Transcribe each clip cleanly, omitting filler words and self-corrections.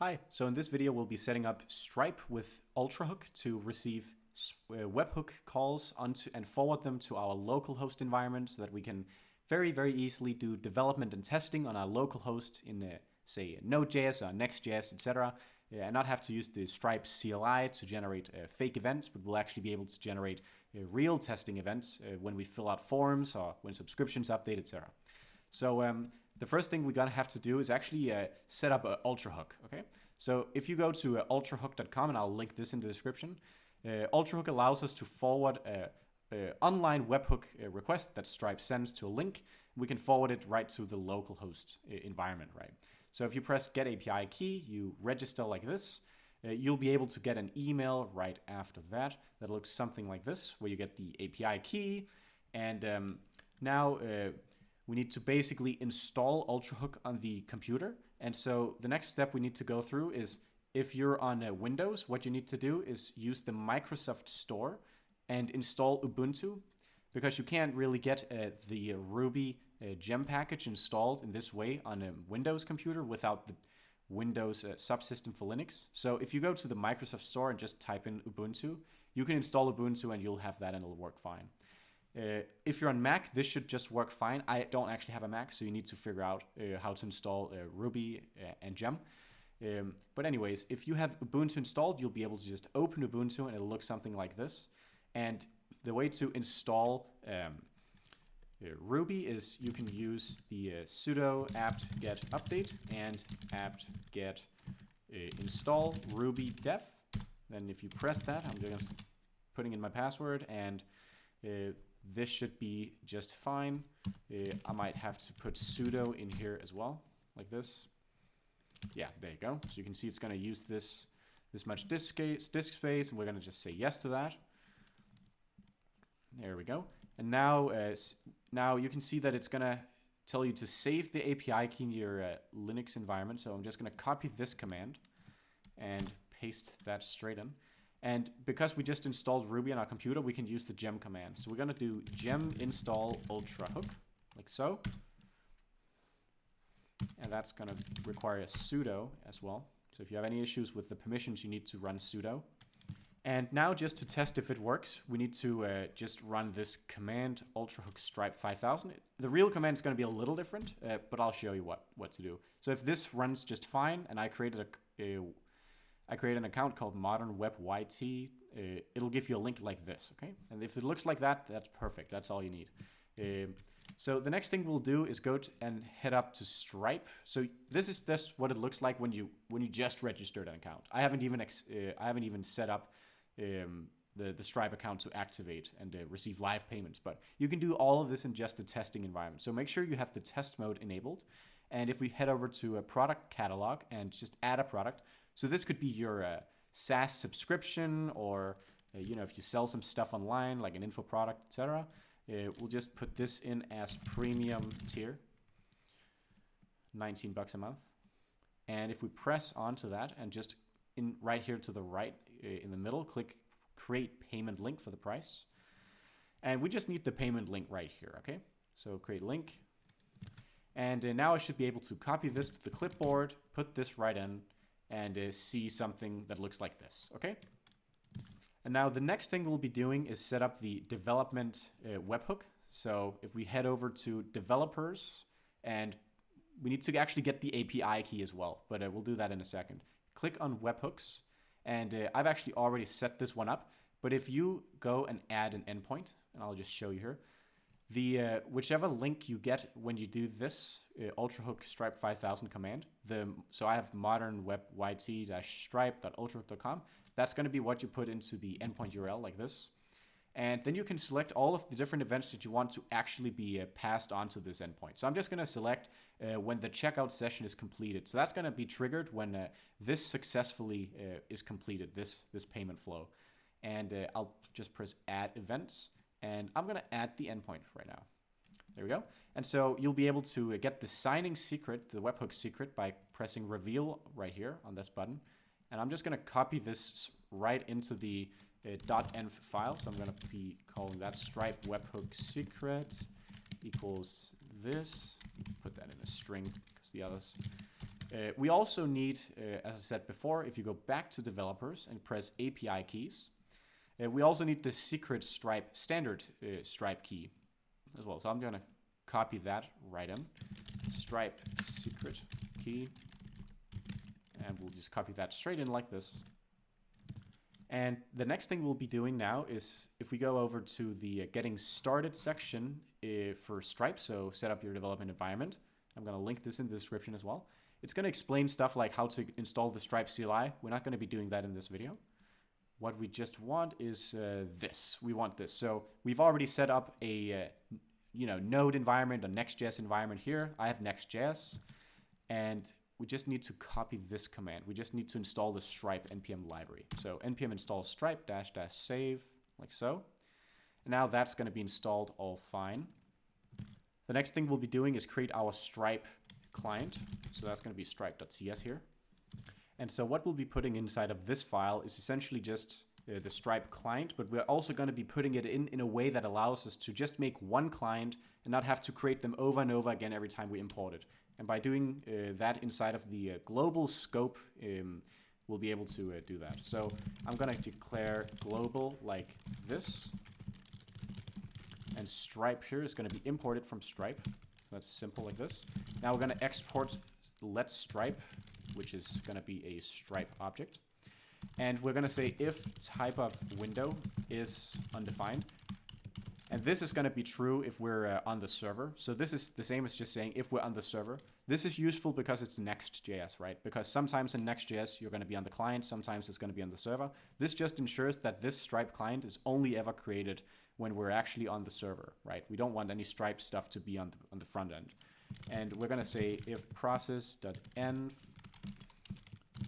Hi, so in this video we'll be setting up Stripe with Ultrahook to receive webhook calls onto and forward them to our localhost environment so that we can very easily do development and testing on our localhost in say Node.js or NextJS, etc. And not have to use the Stripe CLI to generate fake events, but we'll actually be able to generate real testing events when we fill out forms or when subscriptions update, etc. So the first thing we're gonna have to do is actually set up Ultrahook, okay? So if you go to ultrahook.com, and I'll link this in the description, Ultrahook allows us to forward an online webhook request that Stripe sends to a link. We can forward it right to the localhost environment, right? So if you press Get API Key, you register like this. You'll be able to get an email right after that that looks something like this, where you get the API key. And now we need to basically install Ultrahook on the computer. And so the next step we need to go through is, if you're on Windows, what you need to do is use the Microsoft Store and install Ubuntu, because you can't really get the Ruby gem package installed in this way on a Windows computer without the Windows subsystem for Linux. So if you go to the Microsoft Store and just type in Ubuntu, you can install Ubuntu and you'll have that and it'll work fine. If you're on Mac, this should just work fine. I don't actually have a Mac, so you need to figure out how to install Ruby and Gem. But anyways, if you have Ubuntu installed, you'll be able to just open Ubuntu and it'll look something like this. And the way to install Ruby is you can use the sudo apt-get update and apt-get install ruby dev. Then if you press that, I'm just putting in my password, and this should be just fine. I might have to put sudo in here as well, like this. Yeah, there you go. So you can see it's going to use this much disk space, and we're going to just say yes to that. There we go. And now, now you can see that it's going to tell you to save the API key in your Linux environment. So I'm just going to copy this command and paste that straight in. And because we just installed Ruby on our computer, we can use the gem command. So we're going to do gem install ultrahook, like so. And that's going to require a sudo as well. So if you have any issues with the permissions, you need to run sudo. And now, just to test if it works, we need to just run this command, ultrahook stripe 5000. The real command is going to be a little different, but I'll show you what to do. So if this runs just fine, and I created an account called Modern Web YT, it'll give you a link like this, okay? And if it looks like that, that's perfect. That's all you need. So the next thing we'll do is go and head up to Stripe. So this is what it looks like when you just registered an account. I haven't even set up the Stripe account to activate and receive live payments, but you can do all of this in just the testing environment. So make sure you have the test mode enabled. And if we head over to a product catalog and just add a product, so this could be your SaaS subscription, or if you sell some stuff online like an info product, etc. We'll just put this in as premium tier, $19 a month. And if we press onto that and just right here to the right in the middle, click create payment link for the price. And we just need the payment link right here, okay? So create link. And now I should be able to copy this to the clipboard, put this right in, and see something that looks like this, okay? And now the next thing we'll be doing is set up the development webhook. So if we head over to developers, and we need to actually get the API key as well, but we'll do that in a second. Click on webhooks, and I've actually already set this one up, but if you go and add an endpoint, and I'll just show you here, the whichever link you get when you do this ultrahook stripe 5000 command, so I have modern web yt-stripe.ultrahook.com. That's going to be what you put into the endpoint URL like this. And then you can select all of the different events that you want to actually be passed onto this endpoint. So I'm just going to select when the checkout session is completed. So that's going to be triggered when this successfully is completed, this payment flow. And I'll just press add events. And I'm going to add the endpoint right now. There we go. And so you'll be able to get the signing secret, the webhook secret, by pressing reveal right here on this button. And I'm just going to copy this right into the .env file. So I'm going to be calling that stripe webhook secret equals this. Put that in a string because the others We also need, as I said before, if you go back to developers and press API keys, we also need the secret Stripe standard Stripe key as well. So I'm going to copy that right in. Stripe secret key. And we'll just copy that straight in like this. And the next thing we'll be doing now is if we go over to the getting started section for Stripe, so set up your development environment. I'm going to link this in the description as well. It's going to explain stuff like how to install the Stripe CLI. We're not going to be doing that in this video. What we just want is this. We want this. So we've already set up a Node environment, a NextJS environment here. I have NextJS, and we just need to copy this command. We just need to install the Stripe npm library. So npm install stripe -- save, like so. And now that's going to be installed all fine. The next thing we'll be doing is create our Stripe client. So that's going to be stripe.cs here. And so what we'll be putting inside of this file is essentially just the Stripe client, but we're also going to be putting it in a way that allows us to just make one client and not have to create them over and over again every time we import it. And by doing that inside of the global scope, we'll be able to do that. So I'm going to declare global like this. And Stripe here is going to be imported from Stripe. That's simple like this. Now we're going to export let's Stripe, which is going to be a Stripe object. And we're going to say if type of window is undefined. And this is going to be true if we're on the server. So this is the same as just saying if we're on the server. This is useful because it's Next.js, right? Because sometimes in Next.js, you're going to be on the client. Sometimes it's going to be on the server. This just ensures that this Stripe client is only ever created when we're actually on the server, right? We don't want any Stripe stuff to be on the front end. And we're going to say if process.env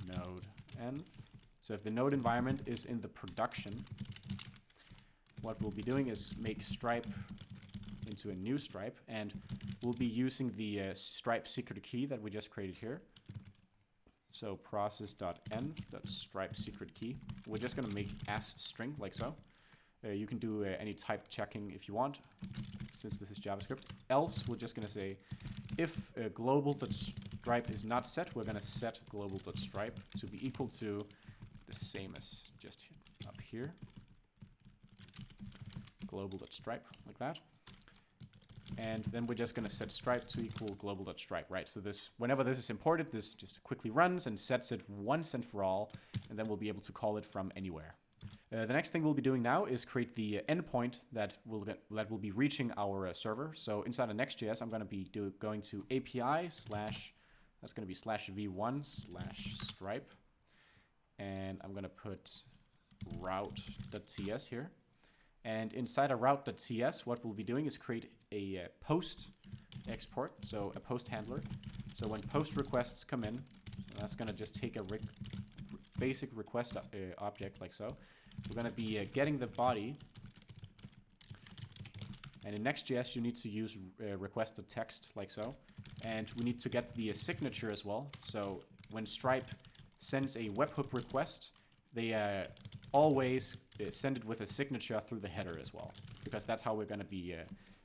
node env. So if the node environment is in the production, what we'll be doing is make Stripe into a new Stripe, and we'll be using the Stripe secret key that we just created here. So process.env.stripe secret key. We're just going to make as string like so. You can do any type checking if you want, since this is JavaScript. Else, we're just going to say if global.stripe is not set, we're going to set global.stripe to be equal to the same as just up here. Global.stripe, like that. And then we're just going to set stripe to equal global.stripe, right? So this, whenever this is imported, this just quickly runs and sets it once and for all, and then we'll be able to call it from anywhere. The next thing we'll be doing now is create the endpoint that will be reaching our server. So inside of Next.js, I'm going to be going to API / that's going to be /v1/stripe, and I'm going to put route.ts here. And inside of route.ts, what we'll be doing is create a post export, so a post handler. So when post requests come in, that's going to just take a basic request object like so. We're going to be getting the body. And in Next.js, you need to use request.text like so. And we need to get the signature as well. So when Stripe sends a webhook request, they always send it with a signature through the header as well, because that's how we're going to be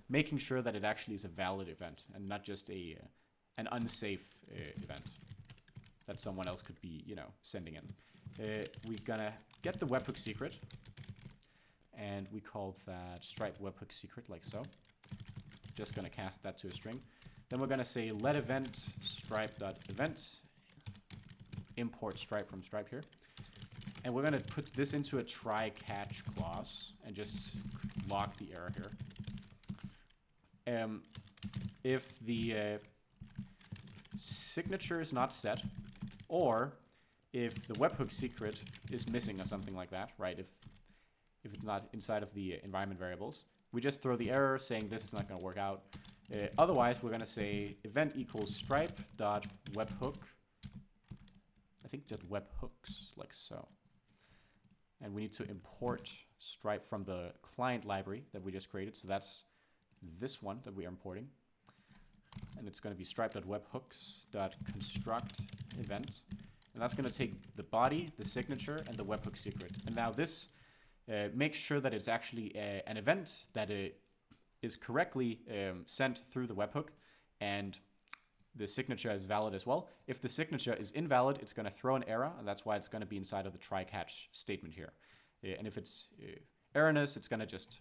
making sure that it actually is a valid event and not just an unsafe event that someone else could be, sending in. We're going to get the webhook secret, and we call that Stripe webhook secret like so. Just going to cast that to a string. Then we're going to say let event stripe.event import Stripe from Stripe here. And we're going to put this into a try catch clause and just lock the error here. If the signature is not set, or if the webhook secret is missing or something like that, right? If it's not inside of the environment variables, we just throw the error saying this is not going to work out. Otherwise, we're going to say event equals stripe.webhook. I think just webhooks like so. And we need to import Stripe from the client library that we just created. So that's this one that we are importing. And it's going to be stripe.webhooks.construct event. And that's going to take the body, the signature, and the webhook secret. And now this makes sure that it's actually an event that is correctly sent through the webhook. And the signature is valid as well. If the signature is invalid, it's going to throw an error, and that's why it's going to be inside of the try-catch statement here. And if it's erroneous, it's going to just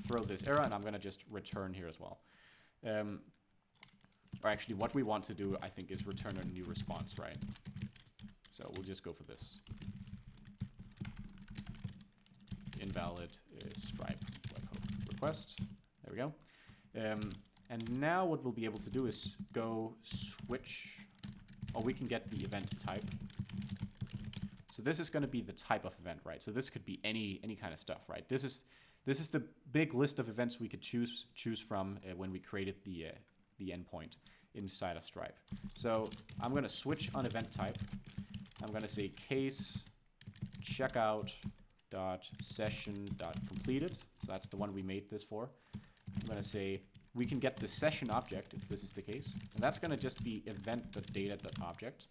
throw this error, and I'm going to just return here as well. Or actually, what we want to do, I think, is return a new response, right? So we'll just go for this. Invalid Stripe webhook request. There we go. And now what we'll be able to do is go switch, or we can get the event type. So this is going to be the type of event, right? So this could be any kind of stuff, right? This is the big list of events we could choose from when we created the endpoint inside of Stripe. So I'm going to switch on event type. I'm going to say case checkout dot session dot completed. So that's the one we made this for. I'm going to say we can get the session object if this is the case, and that's going to just be event.data.object.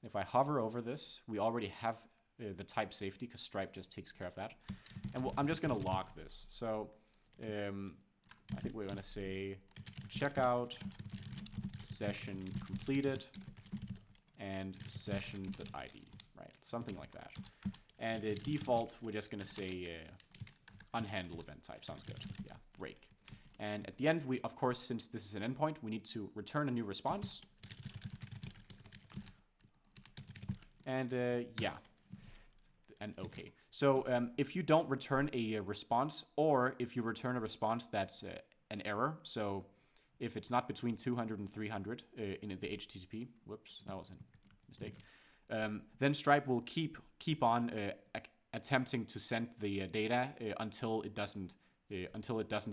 If I hover over this, we already have the type safety because Stripe just takes care of that. And I'm just going to log this. So I think we're going to say checkout session completed and session.id, right? Something like that. And default, we're just going to say unhandle event type. Sounds good. Yeah, break. And at the end, we, of course, since this is an endpoint, we need to return a new response. And yeah, and okay. So if you don't return a response, or if you return a response that's an error, so if it's not between 200 and 300 in the HTTP, whoops, that was a mistake, then Stripe will keep on attempting to send the data until it doesn't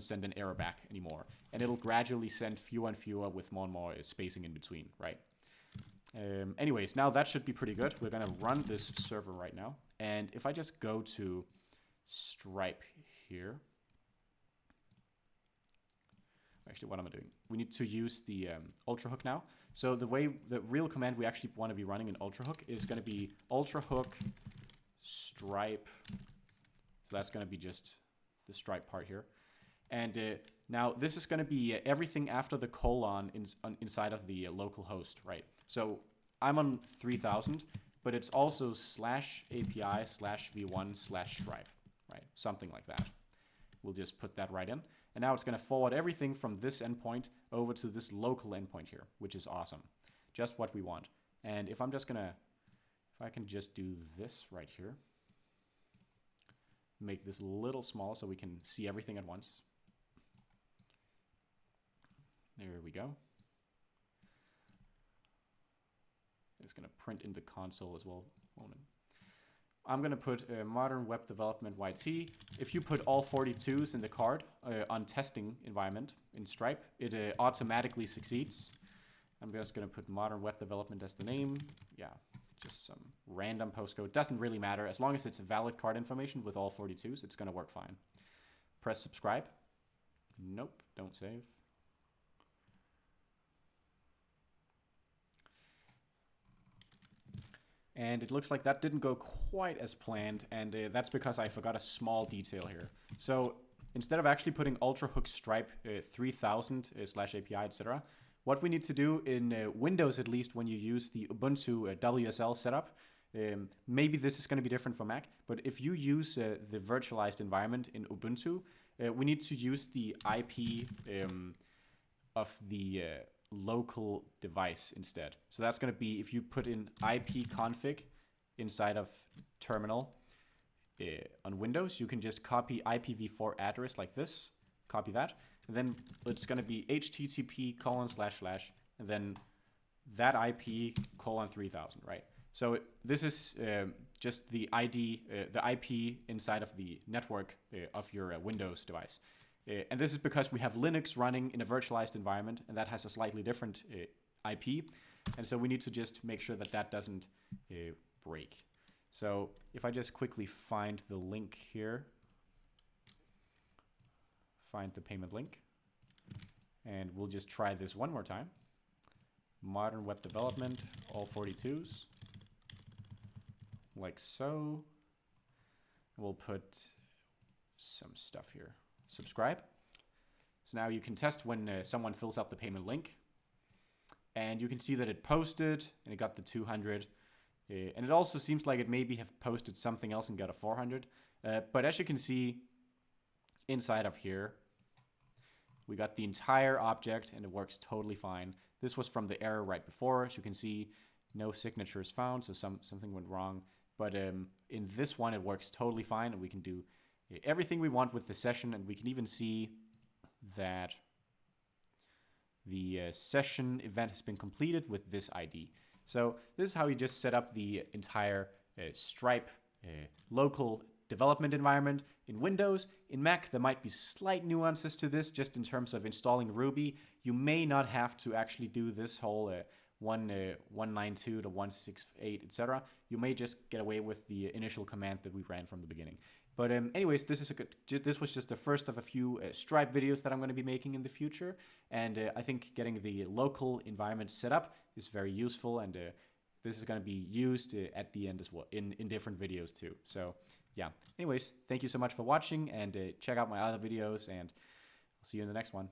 send an error back anymore, and it'll gradually send fewer and fewer with more and more spacing in between, right? Anyways, now that should be pretty good. We're gonna run this server right now, and if I just go to Stripe here, actually, what am I doing? We need to use the Ultrahook now. So the real command we actually want to be running in Ultrahook is going to be Ultrahook Stripe. So that's going to be just the Stripe part here. And now this is going to be everything after the colon inside of the localhost, right? So I'm on 3000, but it's also /API/v1/Stripe, right? Something like that. We'll just put that right in. And now it's going to forward everything from this endpoint over to this local endpoint here, which is awesome. Just what we want. And if I'm just going to, if I can just do this right here, make this a little small so we can see everything at once. There we go. It's going to print in the console as well. Moment. I'm going to put modern web development YT. If you put all 42s in the card on testing environment in Stripe, it automatically succeeds. I'm just going to put modern web development as the name. Yeah, just some random postcode. Doesn't really matter. As long as it's a valid card information with all 42s, it's going to work fine. Press subscribe. Nope, don't save. And it looks like that didn't go quite as planned, and that's because I forgot a small detail here. So instead of actually putting Ultrahook Stripe 3000 /API, etc., what we need to do in Windows, at least when you use the Ubuntu WSL setup, maybe this is going to be different for Mac, but if you use the virtualized environment in Ubuntu, we need to use the IP of the local device instead. So that's going to be, if you put in ipconfig inside of terminal on Windows, you can just copy IPv4 address like this, copy that, and then it's going to be http:// and then that IP :3000, right? So this is just the ID, the IP inside of the network of your Windows device. And this is because we have Linux running in a virtualized environment, and that has a slightly different IP. And so we need to just make sure that that doesn't break. So if I just quickly find the link here, find the payment link, and we'll just try this one more time. Modern web development, all 42s, like so. We'll put some stuff here. Subscribe. So now you can test when someone fills out the payment link. and you can see that it posted and it got the 200. And it also seems like it maybe have posted something else and got a 400. But as you can see inside of here, we got the entire object and it works totally fine. This was from the error right before. As you can see, no signatures found, so something went wrong. But in this one, it works totally fine, and we can do everything we want with the session, and we can even see that the session event has been completed with this ID. So this is how you just set up the entire Stripe local development environment in Windows. In Mac, there might be slight nuances to this, just in terms of installing Ruby. You may not have to actually do this whole 192 to 168, etc. You may just get away with the initial command that we ran from the beginning. But anyways, this was just the first of a few Stripe videos that I'm going to be making in the future. And I think getting the local environment set up is very useful, and this is going to be used at the end as well in different videos too. So yeah, anyways, thank you so much for watching, and check out my other videos, and I'll see you in the next one.